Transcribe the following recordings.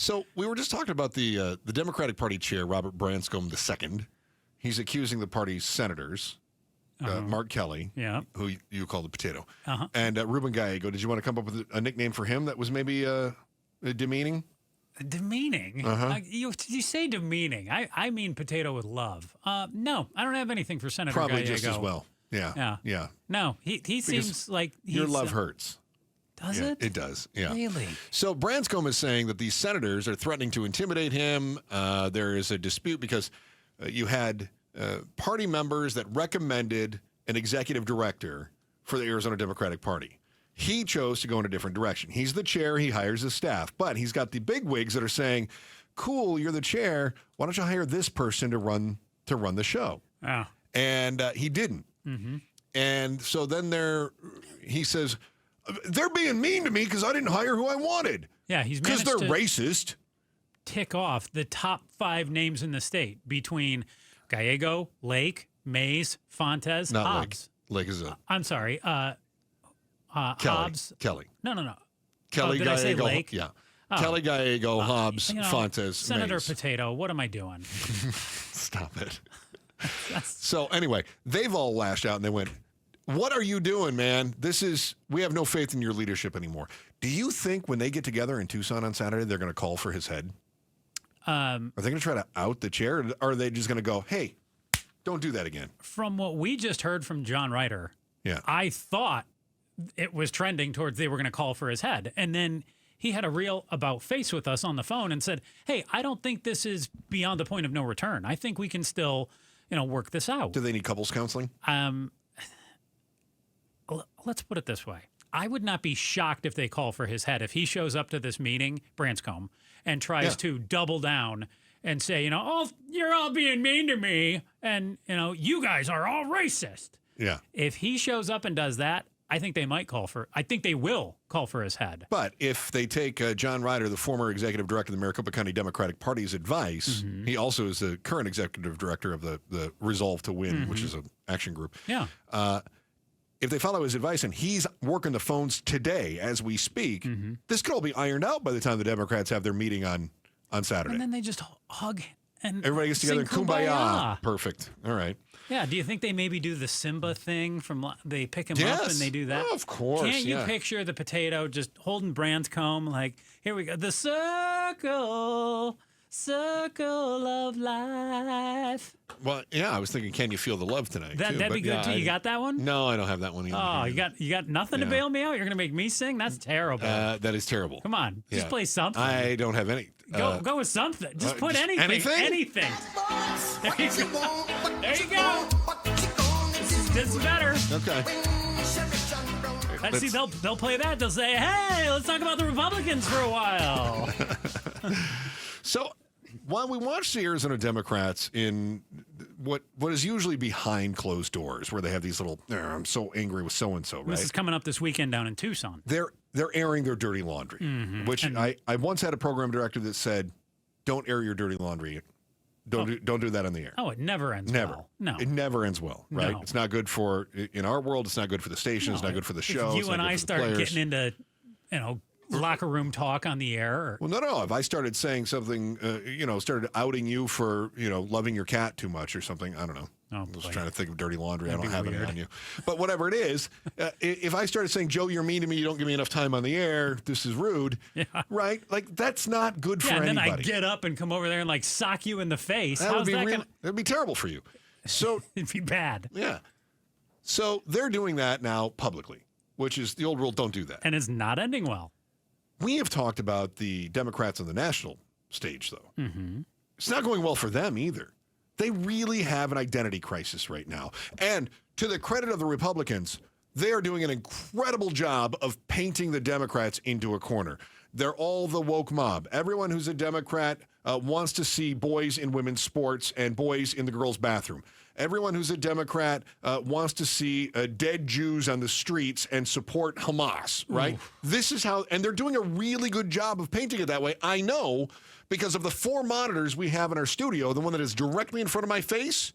So we were just talking about the Democratic Party chair, Robert Branscombe II. He's accusing the party's senators, Mark Kelly, who you call the potato, and Ruben Gallego. Did you want to come up with a nickname for him that was maybe demeaning? Demeaning? You say demeaning. I mean potato with love. No, I don't have anything for Senator Probably Gallego. just as well. Yeah. No, he seems like your love hurts. Does it? It does, yeah. Really? So Branscombe is saying that these senators are threatening to intimidate him. There is a dispute because you had party members that recommended an executive director for the Arizona Democratic Party. He chose to go in a different direction. He's the chair. He hires his staff. But he's got the bigwigs that are saying, cool, you're the chair. Why don't you hire this person to run the show? Oh. And he didn't. Mm-hmm. And so then he says, they're being mean to me because I didn't hire who I wanted. Yeah, he's because managed they're to racist. Tick off the top 5 names in the state between Lake, Mays, Fontes, Not Hobbs. Lake is a... I'm sorry. Hobbs. Kelly. No. Kelly, did I say Gallego. Lake? Yeah. Oh. Kelly, Gallego, Hobbs, Fontes, Senator Mays. Potato. What am I doing? Stop it. So anyway, they've all lashed out and they went, what are you doing, man? We have no faith in your leadership anymore. Do you think when they get together in Tucson on Saturday, they're going to call for his head? Are they going to try to out the chair? Or are they just going to go, hey, don't do that again? From what we just heard from John Ryder, I thought it was trending towards they were going to call for his head. And then he had a real about face with us on the phone and said, hey, I don't think this is beyond the point of no return. I think we can still, work this out. Do they need couples counseling? Let's put it this way. I would not be shocked if they call for his head. If he shows up to this meeting, Branscombe, and tries to double down and say, oh, you're all being mean to me. And, you guys are all racist. Yeah. If he shows up and does that, I think they will call for his head. But if they take John Ryder, the former executive director of the Maricopa County Democratic Party's advice, he also is the current executive director of the Resolve to Win, which is an action group. Yeah. If they follow his advice and he's working the phones today as we speak, this could all be ironed out by the time the Democrats have their meeting on Saturday. And then they just hug and everybody gets together and kumbaya. Perfect. All right. Yeah. Do you think they maybe do the Simba thing they pick him up and they do that? Oh, of course. Can't you picture the potato just holding Branscombe like, here we go, the circle of life. Well, yeah, I was thinking, can you feel the love tonight? That'd be good too. You got that one? No, I don't have that one either. Oh, you got nothing to bail me out? You're going to make me sing? That's terrible. That is terrible. Come on, just play something. I don't have any. Go with something. Just put anything. Anything? There you go. There you go. This is better. Okay. Let's see, they'll play that. They'll say, hey, let's talk about the Republicans for a while. So while we watch the Arizona Democrats in what is usually behind closed doors, where they have these little, I'm so angry with so-and-so, right? This is coming up this weekend down in Tucson. They're airing their dirty laundry, which I once had a program director that said, don't air your dirty laundry. Don't do that on the air. Oh, it never ends well. No. It never ends well, right? No. It's not good in our world, it's not good for the station, it's not good for the show. If you and I start getting into, locker room talk on the air. Well, no. If I started saying something, started outing you for, loving your cat too much or something, I don't know. Oh, I was trying to think of dirty laundry. That'd I don't have weird. it on you. But whatever it is, if I started saying, Joe, you're mean to me, you don't give me enough time on the air, this is rude, right? Like, that's not good for anybody. And then I get up and come over there and, sock you in the face. That'd be terrible for you. So it'd be bad. Yeah. So they're doing that now publicly, which is the old rule, don't do that. And it's not ending well. We have talked about the Democrats on the national stage, though. It's not going well for them either. They really have an identity crisis right now. And to the credit of the Republicans, they are doing an incredible job of painting the Democrats into a corner. They're all the woke mob. Everyone who's a Democrat wants to see boys in women's sports and boys in the girls' bathroom. Everyone who's a Democrat wants to see dead Jews on the streets and support Hamas, right? Ooh. This is how, and they're doing a really good job of painting it that way. I know because of the 4 monitors we have in our studio, the one that is directly in front of my face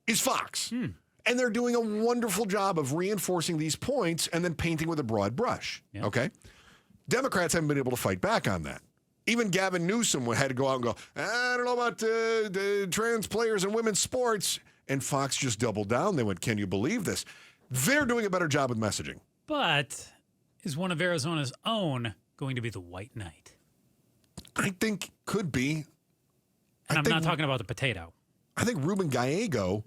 is Fox. And they're doing a wonderful job of reinforcing these points and then painting with a broad brush, okay? Democrats haven't been able to fight back on that. Even Gavin Newsom had to go out and go, I don't know about the trans players in women's sports. And Fox just doubled down. They went, can you believe this? They're doing a better job with messaging. But is one of Arizona's own going to be the white knight? I think could be. And I'm not talking about the potato. I think Ruben Gallego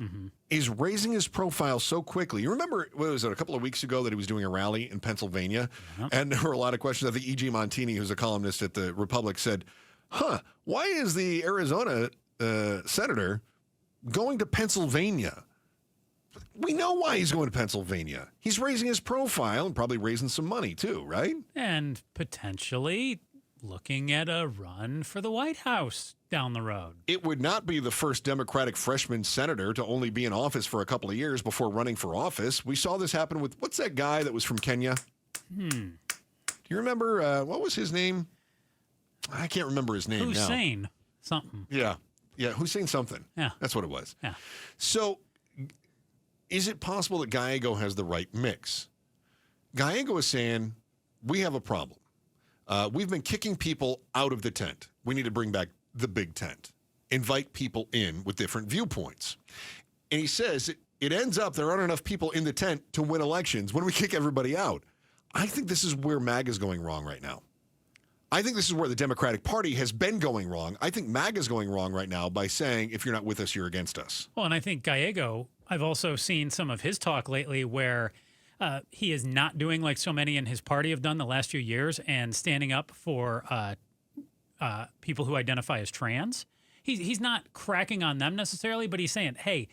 is raising his profile so quickly. You remember, what was it, a couple of weeks ago that he was doing a rally in Pennsylvania? And there were a lot of questions. I think E.G. Montini, who's a columnist at the Republic, said, why is the Arizona senator going to Pennsylvania? We know why he's going to Pennsylvania. He's raising his profile and probably raising some money too, right? And potentially looking at a run for the White House down the road. It would not be the first Democratic freshman senator to only be in office for a couple of years before running for office. We saw this happen with, what's that guy that was from Kenya? Do you remember, what was his name? I can't remember his name now. Hussein something. Yeah, Hussein something. Yeah. That's what it was. Yeah. So is it possible that Gallego has the right mix? Gallego is saying, we have a problem. We've been kicking people out of the tent. We need to bring back the big tent. Invite people in with different viewpoints. And he says it ends up there aren't enough people in the tent to win elections when we kick everybody out. I think this is where MAGA is going wrong right now. I think this is where the Democratic Party has been going wrong. I think MAGA is going wrong right now by saying, if you're not with us, you're against us. Well, and I think Gallego, I've also seen some of his talk lately where he is not doing like so many in his party have done the last few years and standing up for people who identify as trans. He's not cracking on them necessarily, but he's saying, hey,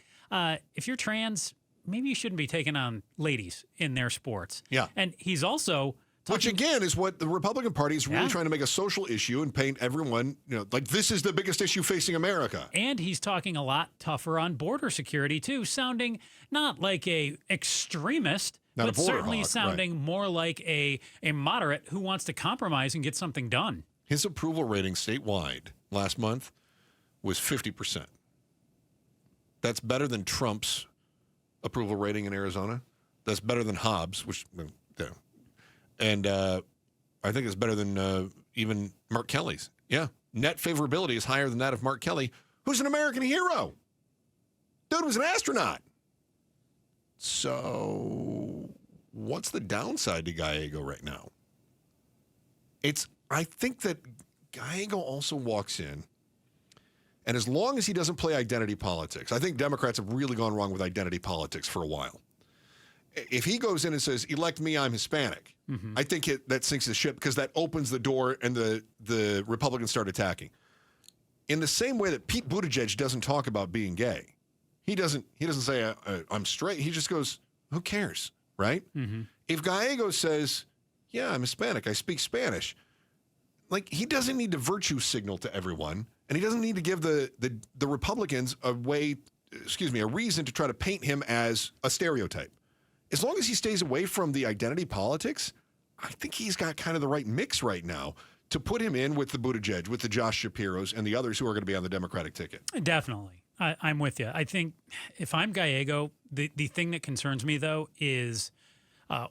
if you're trans, maybe you shouldn't be taking on ladies in their sports. Yeah. And he's also... Which, again, is what the Republican Party is really trying to make a social issue and paint everyone, like this is the biggest issue facing America. And he's talking a lot tougher on border security, too, sounding not like a extremist, but certainly sounding more like a moderate who wants to compromise and get something done. His approval rating statewide last month was 50%. That's better than Trump's approval rating in Arizona. That's better than Hobbs, which... And I think it's better than even Mark Kelly's. Yeah. Net favorability is higher than that of Mark Kelly, who's an American hero. Dude was an astronaut. So what's the downside to Gallego right now? I think that Gallego also walks in, and as long as he doesn't play identity politics, I think Democrats have really gone wrong with identity politics for a while. If he goes in and says, elect me, I'm Hispanic, I think that sinks the ship because that opens the door and the Republicans start attacking. In the same way that Pete Buttigieg doesn't talk about being gay. He doesn't say, I'm straight. He just goes, who cares, right? If Gallego says, yeah, I'm Hispanic, I speak Spanish, like he doesn't need to virtue signal to everyone, and he doesn't need to give the Republicans a reason to try to paint him as a stereotype. As long as he stays away from the identity politics, I think he's got kind of the right mix right now to put him in with the Buttigieg, with the Josh Shapiros, and the others who are going to be on the Democratic ticket. Definitely. I'm with you. I think if I'm Gallego, the thing that concerns me, though, is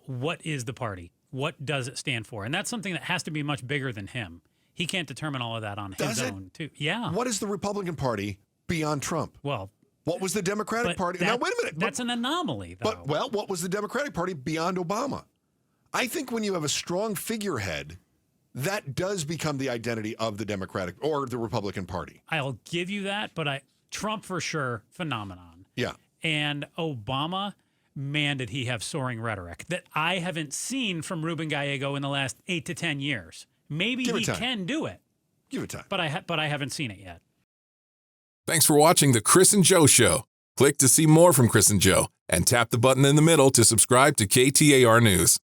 what is the party? What does it stand for? And that's something that has to be much bigger than him. He can't determine all of that on his own, too. Yeah. What is the Republican Party beyond Trump? Well... What was the Democratic Party? Now, wait a minute. That's an anomaly, though. But what was the Democratic Party beyond Obama? I think when you have a strong figurehead, that does become the identity of the Democratic or the Republican Party. I'll give you that, but Trump for sure, phenomenon. Yeah. And Obama, man, did he have soaring rhetoric that I haven't seen from Ruben Gallego in the last 8 to 10 years. Maybe he can do it. Give it time. But I haven't seen it yet. Thanks for watching The Chris and Joe Show. Click to see more from Chris and Joe and tap the button in the middle to subscribe to KTAR News.